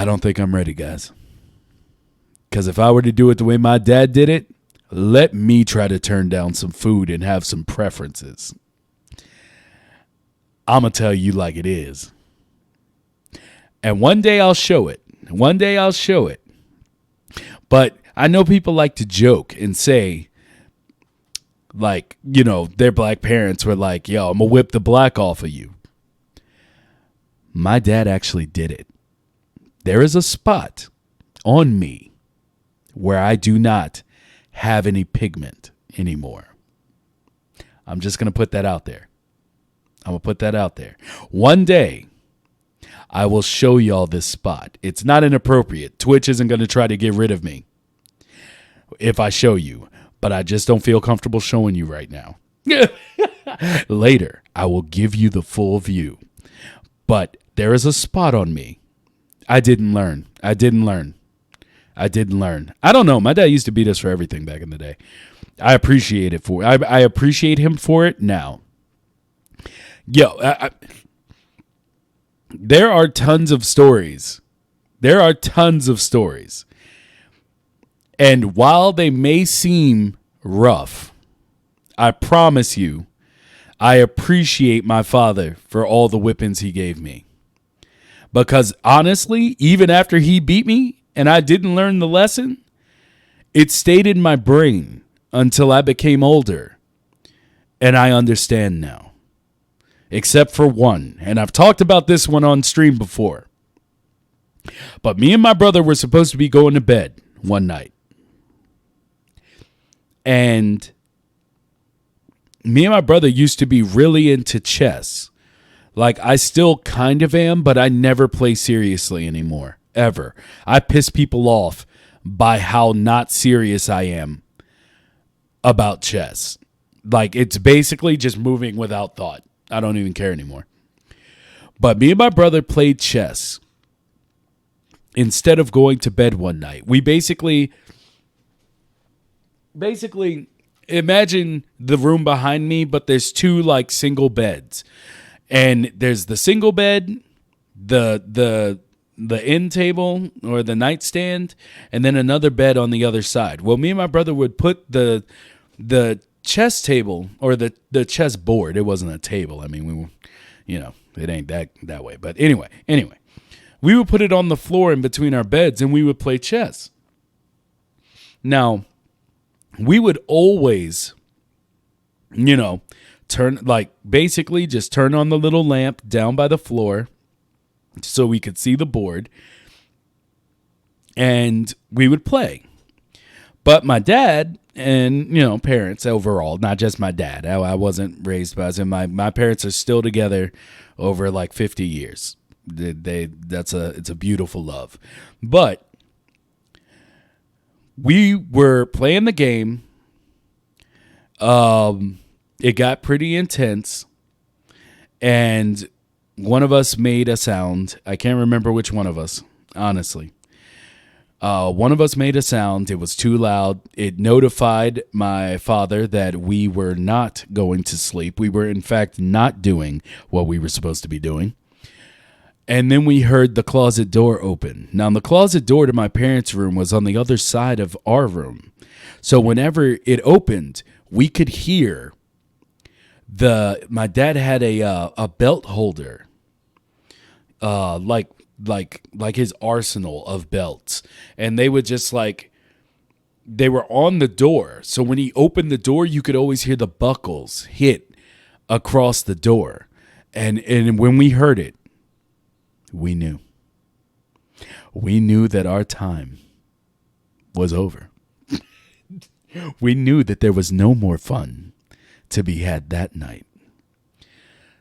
I don't think I'm ready, guys. Because if I were to do it the way my dad did it, let me try to turn down some food and have some preferences. I'm going to tell you like it is. And one day I'll show it. But I know people like to joke and say, like, you know, their black parents were like, yo, I'm going to whip the black off of you. My dad actually did it. There is a spot on me where I do not have any pigment anymore. I'm just going to put that out there. One day, I will show y'all this spot. It's not inappropriate. Twitch isn't going to try to get rid of me if I show you, but I just don't feel comfortable showing you right now. Later, I will give you the full view. But there is a spot on me. I didn't learn. I don't know. My dad used to beat us for everything back in the day. I appreciate it for it. I appreciate him for it now. Yo, there are tons of stories. And while they may seem rough, I promise you, I appreciate my father for all the whippings he gave me. Because honestly, even after he beat me and I didn't learn the lesson, it stayed in my brain until I became older. And I understand now. Except for one. And I've talked about this one on stream before. But me and my brother were supposed to be going to bed one night. And me and my brother used to be really into chess. Like, I still kind of am, but I never play seriously anymore. Ever. I piss people off by how not serious I am about chess. Like, it's basically just moving without thought. I don't even care anymore. But me and my brother played chess. Instead of going to bed one night, we basically imagine the room behind me, but there's two like single beds. And there's the single bed, the end table or the nightstand, and then another bed on the other side. Well, me and my brother would put the chess table or the chess board. It wasn't a table. I mean, we were, you know, it ain't that way. But anyway, we would put it on the floor in between our beds and we would play chess. Now, we would always, you know, turn on the little lamp down by the floor so we could see the board, and we would play. But my dad and, you know, parents overall, not just my dad. I wasn't raised by him. My parents are still together over like 50 years. It's a beautiful love. But we were playing the game. It got pretty intense, and one of us made a sound. I can't remember which one of us, honestly. One of us made a sound. It was too loud. It notified my father that we were not going to sleep. We were, in fact, not doing what we were supposed to be doing. And then we heard the closet door open. Now, the closet door to my parents' room was on the other side of our room. So whenever it opened, we could hear my dad had a belt holder, like his arsenal of belts, and they would just they were on the door. So when he opened the door, you could always hear the buckles hit across the door. And when we heard it, we knew that our time was over. We knew that there was no more fun to be had that night.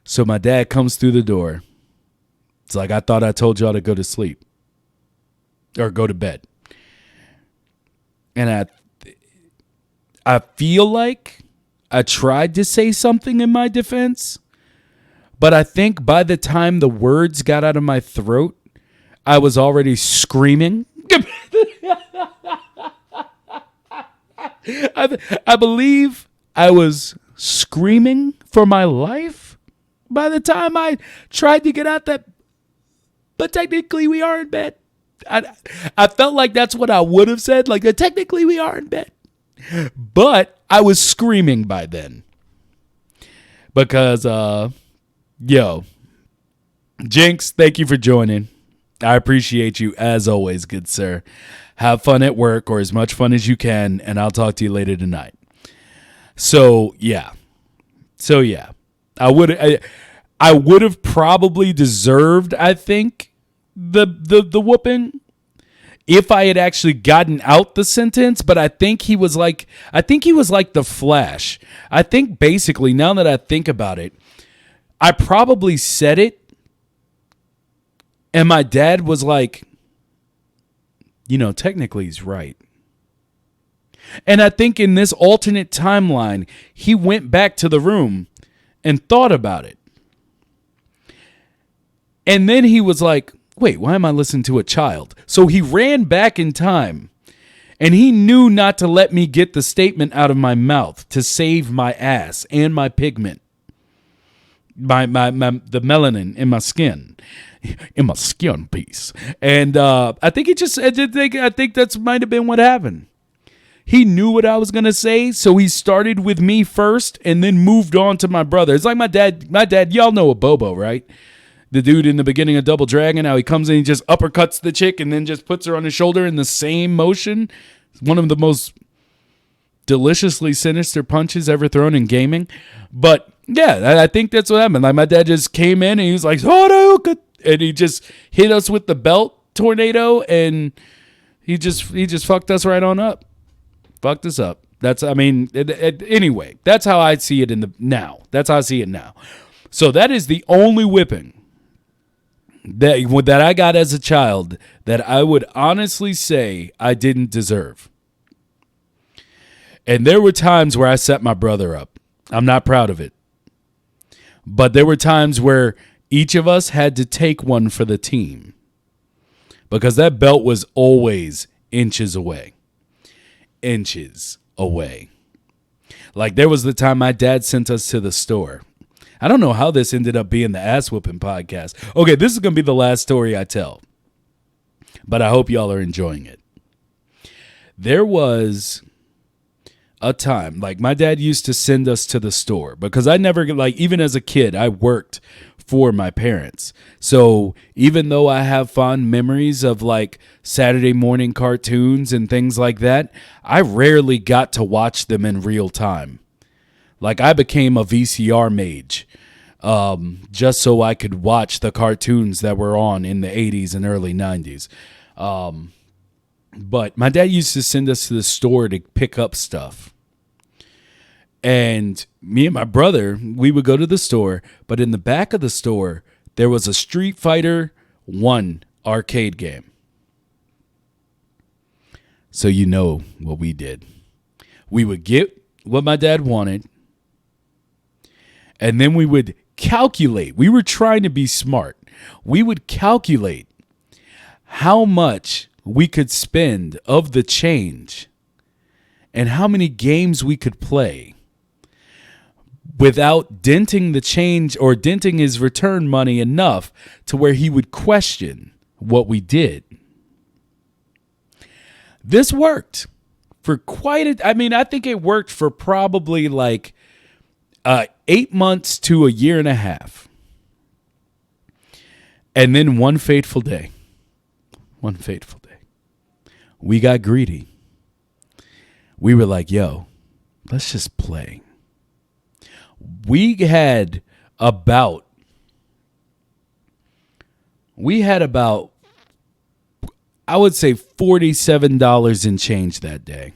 So my dad comes through the door. It's like, I thought I told y'all to go to sleep or go to bed. And I feel like I tried to say something in my defense, but I think by the time the words got out of my throat, I was already screaming. I believe I was screaming for my life by the time I tried to get out that. But technically we are in bed. I felt like that's what I would have said. Like, technically we are in bed. But I was screaming by then. Because, yo, Jinx, thank you for joining. I appreciate you as always, good sir. Have fun at work, or as much fun as you can, and I'll talk to you later tonight. So yeah. I would have probably deserved, I think, the whooping if I had actually gotten out the sentence, but I think he was like the Flash. I think basically, now that I think about it, I probably said it, and my dad was like, technically he's right. And I think in this alternate timeline, he went back to the room and thought about it. And then he was like, wait, why am I listening to a child? So he ran back in time, and he knew not to let me get the statement out of my mouth to save my ass and my pigment, the melanin in my skin. In my skin piece. And I think I think that's might have been what happened. He knew what I was going to say, so he started with me first and then moved on to my brother. It's like my dad, y'all know a Bobo, right? The dude in the beginning of Double Dragon, how he comes in, he just uppercuts the chick and then just puts her on his shoulder in the same motion. It's one of the most deliciously sinister punches ever thrown in gaming. But yeah, I think that's what happened. Like, my dad just came in and he was like, oh no, and he just hit us with the belt tornado, and he just fucked us right on up. Fucked us up. Anyway, that's how I see it now. That's how I see it now. So that is the only whipping that I got as a child that I would honestly say I didn't deserve. And there were times where I set my brother up. I'm not proud of it. But there were times where each of us had to take one for the team, because that belt was always inches away. Inches away. Like, there was the time my dad sent us to the store. I don't know how this ended up being the ass whooping podcast. Okay, this is going to be the last story I tell, but I hope y'all are enjoying it. There was a time, like, my dad used to send us to the store because I never, like, even as a kid, I worked for my parents. So even though I have fond memories of like Saturday morning cartoons and things like that, I rarely got to watch them in real time. Like, I became a VCR mage just so I could watch the cartoons that were on in the 80s and early 90s. But my dad used to send us to the store to pick up stuff. And me and my brother, we would go to the store, but in the back of the store, there was a Street Fighter 1 arcade game. So you know what we did. We would get what my dad wanted, and then we would calculate. We were trying to be smart. We would calculate how much we could spend of the change and how many games we could play without denting the change or denting his return money enough to where he would question what we did. This worked for I think it worked for probably like 8 months to a year and a half. And then one fateful day, we got greedy. We were like, yo, let's just play. We had about, I would say, $47 in change that day.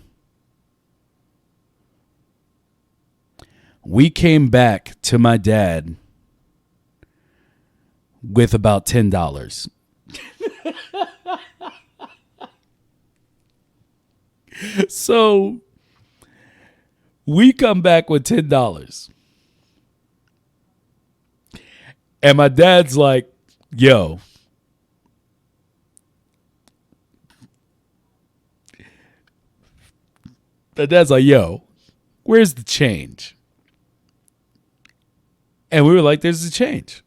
We came back to my dad with about $10. So we come back with $10. And my dad's like, yo, where's the change? And we were like, there's the change.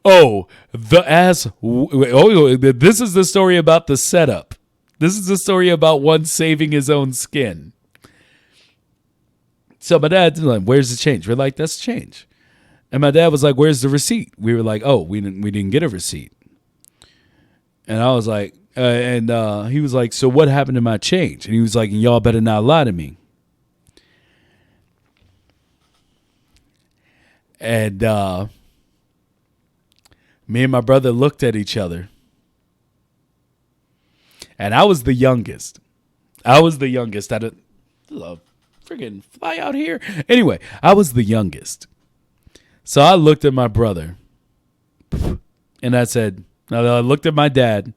Oh, the ass. Oh, this is the story about the setup. This is the story about one saving his own skin. So my dad's like, "Where's the change?" We're like, "That's change." And my dad was like, "Where's the receipt?" We were like, "Oh, we didn't get a receipt." And I was like, he was like, "So what happened to my change?" And he was like, "Y'all better not lie to me." And me and my brother looked at each other. And I was the youngest. I was the youngest out of friggin' fly out here. Anyway, I was the youngest. So I looked at my brother and I looked at my dad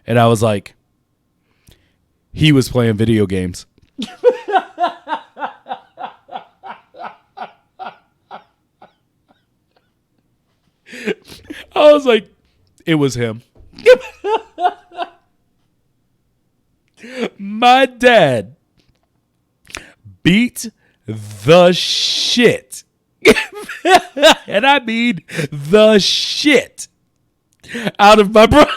and I was like, he was playing video games. I was like, it was him. My dad beat the shit. And I mean the shit out of my brother.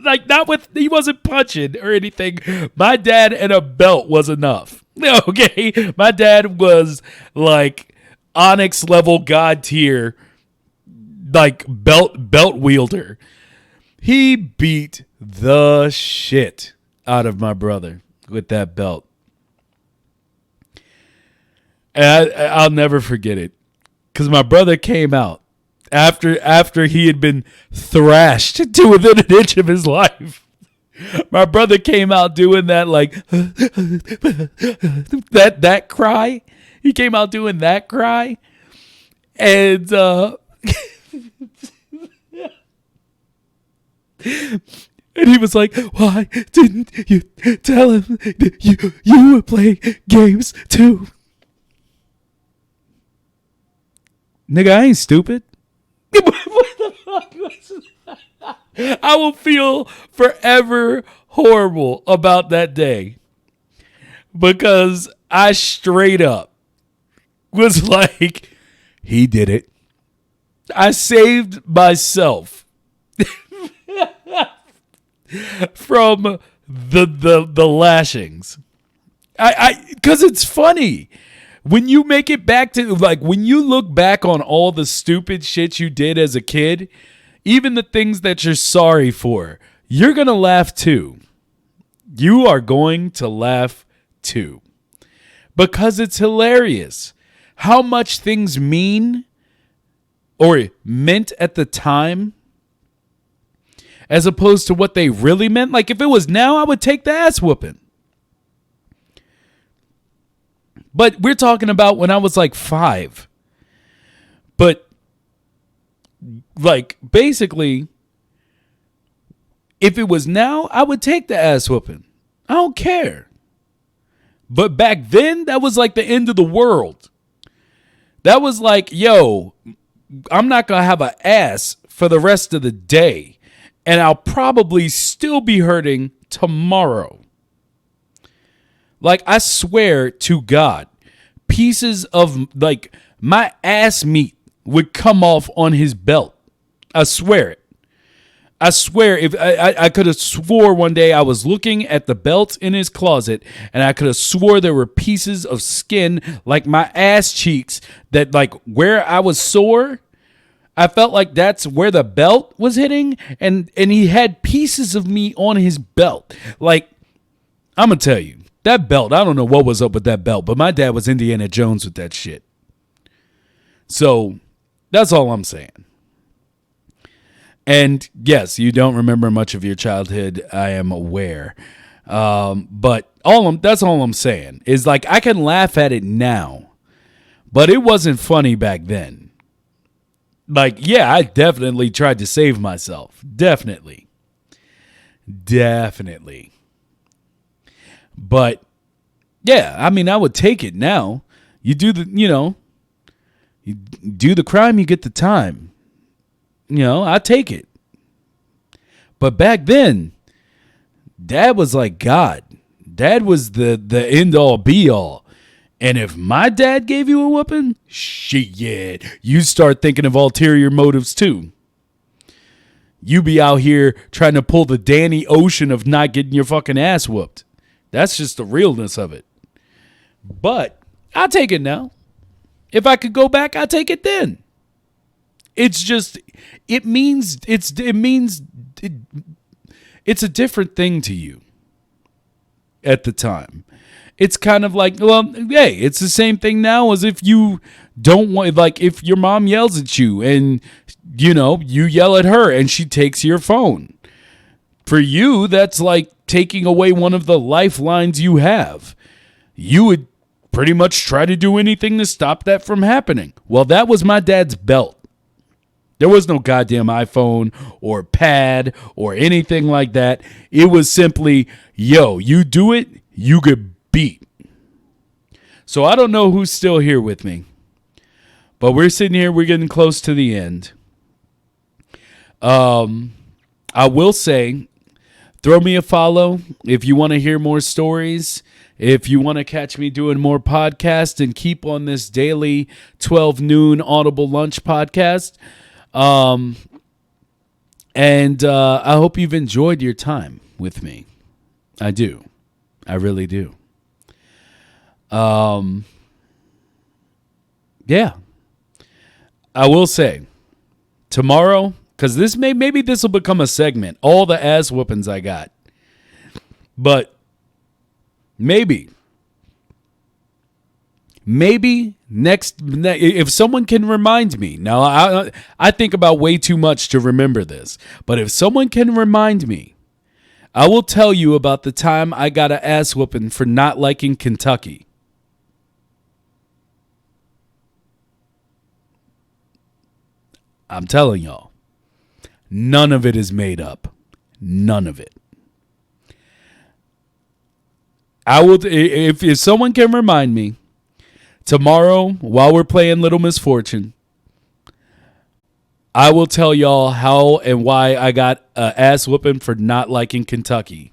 Like, he wasn't punching or anything. My dad and a belt was enough. Okay. My dad was like Onyx level God tier, like belt wielder. He beat the shit out of my brother with that belt. And I'll never forget it, because my brother came out after he had been thrashed to within an inch of his life. My brother came out doing that, like that cry. He came out doing that cry, and and he was like, "Why didn't you tell him that you would play games too?" Nigga, I ain't stupid. What the fuck was that? I will feel forever horrible about that day, because I straight up was like, he did it. I saved myself from the lashings. Because it's funny. When you make it back to, like, when you look back on all the stupid shit you did as a kid, even the things that you're sorry for, you're going to laugh too. You are going to laugh too. Because it's hilarious how much things mean or meant at the time as opposed to what they really meant. Like, if it was now, I would take the ass whooping. But we're talking about when I was like 5. But, like, basically, if it was now, I would take the ass whooping. I don't care. But back then, that was like the end of the world. That was like, yo, I'm not going to have an ass for the rest of the day. And I'll probably still be hurting tomorrow. Like, I swear to God, pieces of, like, my ass meat would come off on his belt. I swear it. I swear, if I could have swore one day I was looking at the belt in his closet and I could have swore there were pieces of skin, like my ass cheeks, that, like, where I was sore, I felt like that's where the belt was hitting, and he had pieces of me on his belt. Like, I'm going to tell you, that belt, I don't know what was up with that belt, but my dad was Indiana Jones with that shit. So, that's all I'm saying. And yes, you don't remember much of your childhood, I am aware. But that's all I'm saying is, like, I can laugh at it now, but it wasn't funny back then. Like, yeah, I definitely tried to save myself. Definitely. But yeah, I mean, I would take it now. You do you do the crime, you get the time. I take it. But back then, Dad was like God. Dad was the end all be all. And if my dad gave you a whooping, shit, you start thinking of ulterior motives too. You be out here trying to pull the Danny Ocean of not getting your fucking ass whooped. That's just the realness of it. But I'll take it now. If I could go back, I'll take it then. It's just, it's a different thing to you at the time. It's kind of like, well, hey, it's the same thing now as if you don't want, like if your mom yells at you and, you know, you yell at her and she takes your phone. For you, that's like taking away one of the lifelines you have. You would pretty much try to do anything to stop that from happening. Well, that was my dad's belt. There was no goddamn iPhone or pad or anything like that. It was simply, yo, you do it, you get beat. So I don't know who's still here with me, but we're sitting here, we're getting close to the end. I will say, throw me a follow if you want to hear more stories. If you want to catch me doing more podcasts and keep on this daily 12 noon Audible Lunch podcast. And I hope you've enjoyed your time with me. I do. I really do. Yeah. I will say, tomorrow, because maybe this will become a segment, all the ass whoopings I got. But maybe next, if someone can remind me. Now, I think about way too much to remember this. But if someone can remind me, I will tell you about the time I got an ass whooping for not liking Kentucky. I'm telling y'all, none of it is made up. None of it. I will, if someone can remind me, tomorrow, while we're playing Little Misfortune, I will tell y'all how and why I got an ass whooping for not liking Kentucky.